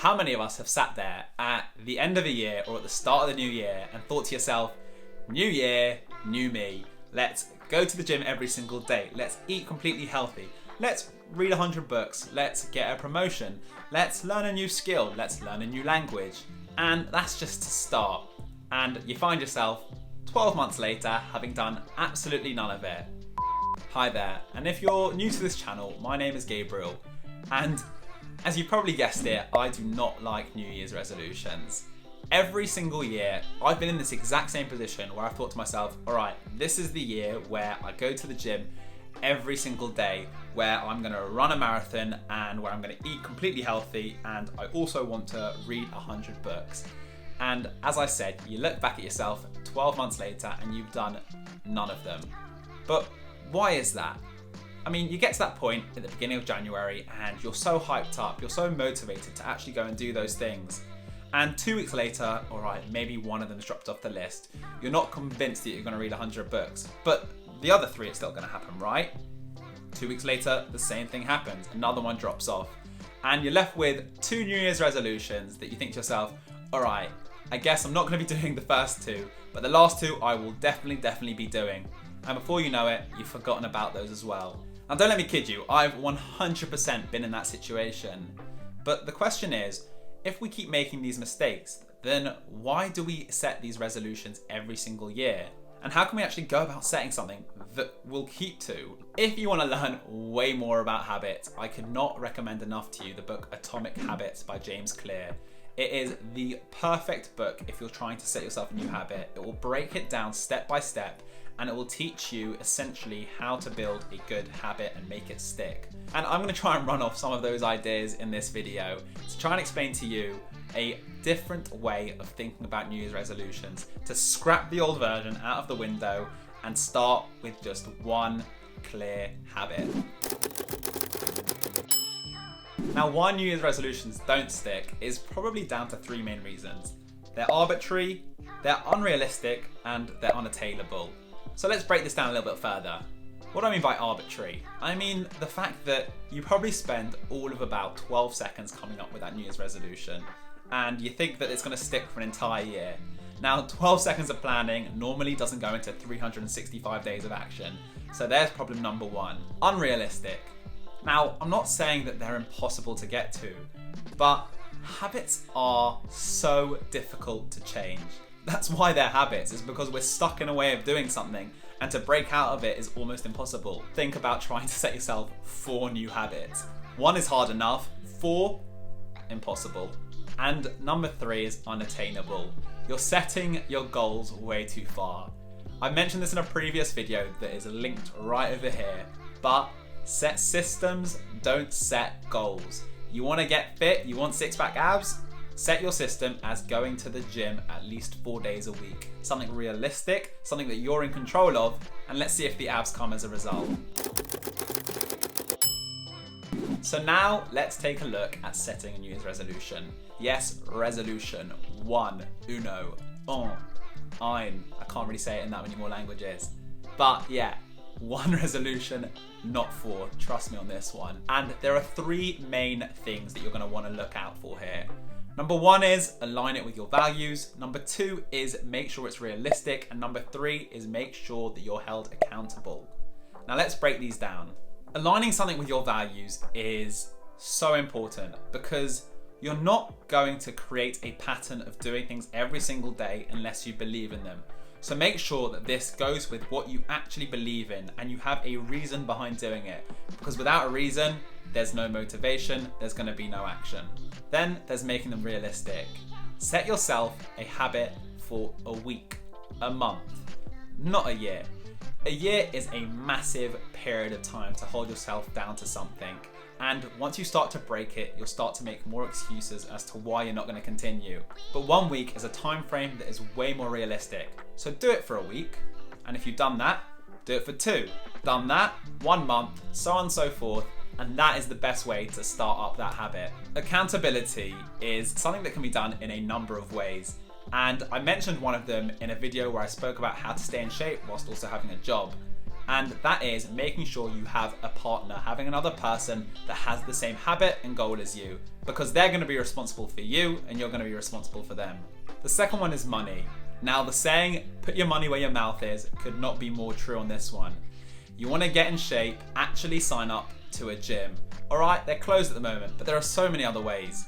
How many of us have sat there at the end of a year or at the start of the new year and thought to yourself, new year, new me, let's go to the gym every single day, let's eat completely healthy, let's read 100 books, let's get a promotion, let's learn a new skill, let's learn a new language, and that's just to start. And you find yourself 12 months later having done absolutely none of it. Hi there, and if you're new to this channel, my name is Gabriel, and as you probably guessed it, I do not like New Year's resolutions. Every single year, I've been in this exact same position where I've thought to myself, all right, this is the year where I go to the gym every single day, where I'm gonna run a marathon and where I'm gonna eat completely healthy, and I also want to read 100 books. And as I said, you look back at yourself 12 months later and you've done none of them. But why is that? I mean, you get to that point at the beginning of January and you're so hyped up, you're so motivated to actually go and do those things. And 2 weeks later, all right, maybe one of them's dropped off the list. You're not convinced that you're gonna read 100 books, but the other 3 are still gonna happen, right? 2 weeks later, the same thing happens, another one drops off. And you're left with 2 New Year's resolutions that you think to yourself, all right, I guess I'm not gonna be doing the first 2, but the last 2 I will definitely be doing. And before you know it, you've forgotten about those as well. Now don't let me kid you, I've 100% been in that situation. But the question is, if we keep making these mistakes, then why do we set these resolutions every single year? And how can we actually go about setting something that we'll keep to? If you want to learn way more about habits, I could not recommend enough to you the book Atomic Habits by James Clear. It is the perfect book if you're trying to set yourself a new habit. It will break it down step by step, and it will teach you essentially how to build a good habit and make it stick. And I'm gonna try and run off some of those ideas in this video to try and explain to you a different way of thinking about New Year's resolutions, to scrap the old version out of the window and start with just one clear habit. Now, why New Year's resolutions don't stick is probably down to 3 main reasons. They're arbitrary, they're unrealistic, and they're unattainable. So let's break this down a little bit further. What do I mean by arbitrary? I mean the fact that you probably spend all of about 12 seconds coming up with that New Year's resolution, and you think that it's going to stick for an entire year. Now, 12 seconds of planning normally doesn't go into 365 days of action, so there's problem number 1. Unrealistic. Now, I'm not saying that they're impossible to get to, but habits are so difficult to change. That's why they're habits, is because we're stuck in a way of doing something, and to break out of it is almost impossible. Think about trying to set yourself 4 new habits. 1 is hard enough, 4, impossible. And number 3 is unattainable. You're setting your goals way too far. I mentioned this in a previous video that is linked right over here, but set systems, don't set goals. You want to get fit, you want 6-pack abs? Set your system as going to the gym at least 4 days a week. Something realistic, something that you're in control of, and let's see if the abs come as a result. So now let's take a look at setting a New Year's resolution. Yes, resolution. 1, uno, ein. I can't really say it in that many more languages. But yeah, 1 resolution, not 4. Trust me on this one. And there are 3 main things that you're going to want to look out for here. Number 1 is align it with your values. Number 2 is make sure it's realistic. And number 3 is make sure that you're held accountable. Now let's break these down. Aligning something with your values is so important because you're not going to create a pattern of doing things every single day unless you believe in them. So make sure that this goes with what you actually believe in and you have a reason behind doing it, because without a reason, there's no motivation, there's going to be no action. Then there's making them realistic. Set yourself a habit for a week, a month, not a year. A year is a massive period of time to hold yourself down to something. And once you start to break it, you'll start to make more excuses as to why you're not going to continue. But 1 week is a time frame that is way more realistic. So do it for a week. And if you've done that, do it for 2. Done that, 1 month, so on and so forth. And that is the best way to start up that habit. Accountability is something that can be done in a number of ways. And I mentioned one of them in a video where I spoke about how to stay in shape whilst also having a job. And that is making sure you have a partner, having another person that has the same habit and goal as you, because they're going to be responsible for you and you're going to be responsible for them. The second one is money. Now, the saying, put your money where your mouth is, could not be more true on this one. You want to get in shape, actually sign up to a gym. Alright, they're closed at the moment, but there are so many other ways.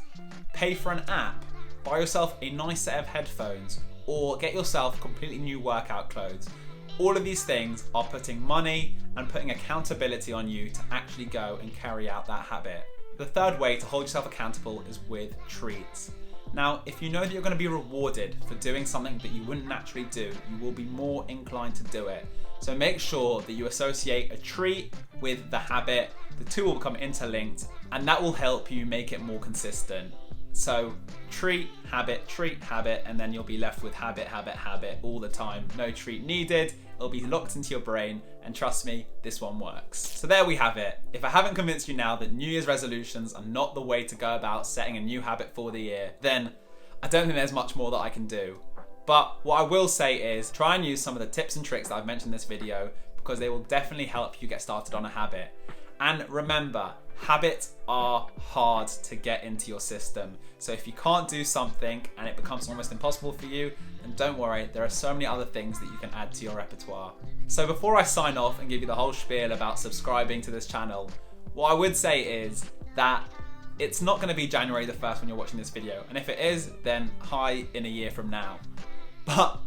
Pay for an app, buy yourself a nice set of headphones, or get yourself completely new workout clothes. All of these things are putting money and putting accountability on you to actually go and carry out that habit. The third way to hold yourself accountable is with treats. Now, if you know that you're going to be rewarded for doing something that you wouldn't naturally do, you will be more inclined to do it. So make sure that you associate a treat with the habit. The two will become interlinked, and that will help you make it more consistent. So treat, habit, and then you'll be left with habit all the time. No treat needed. It'll be locked into your brain, and trust me, this one works. So there we have it. If I haven't convinced you now that New Year's resolutions are not the way to go about setting a new habit for the year, then I don't think there's much more that I can do. But what I will say is try and use some of the tips and tricks that I've mentioned in this video, because they will definitely help you get started on a habit. And remember, habits are hard to get into your system. So if you can't do something and it becomes almost impossible for you, then don't worry, there are so many other things that you can add to your repertoire. So before I sign off and give you the whole spiel about subscribing to this channel, what I would say is that it's not going to be January the 1st when you're watching this video. And if it is, then hi in a year from now. But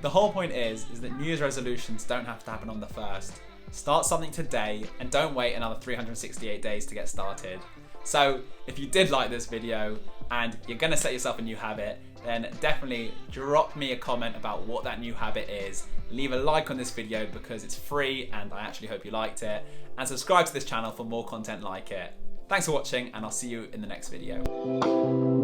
the whole point is that New Year's resolutions don't have to happen on the 1st. Start something today and don't wait another 368 days to get started. So if you did like this video and you're going to set yourself a new habit, then definitely drop me a comment about what that new habit is. Leave a like on this video because it's free and I actually hope you liked it. And subscribe to this channel for more content like it. Thanks for watching and I'll see you in the next video.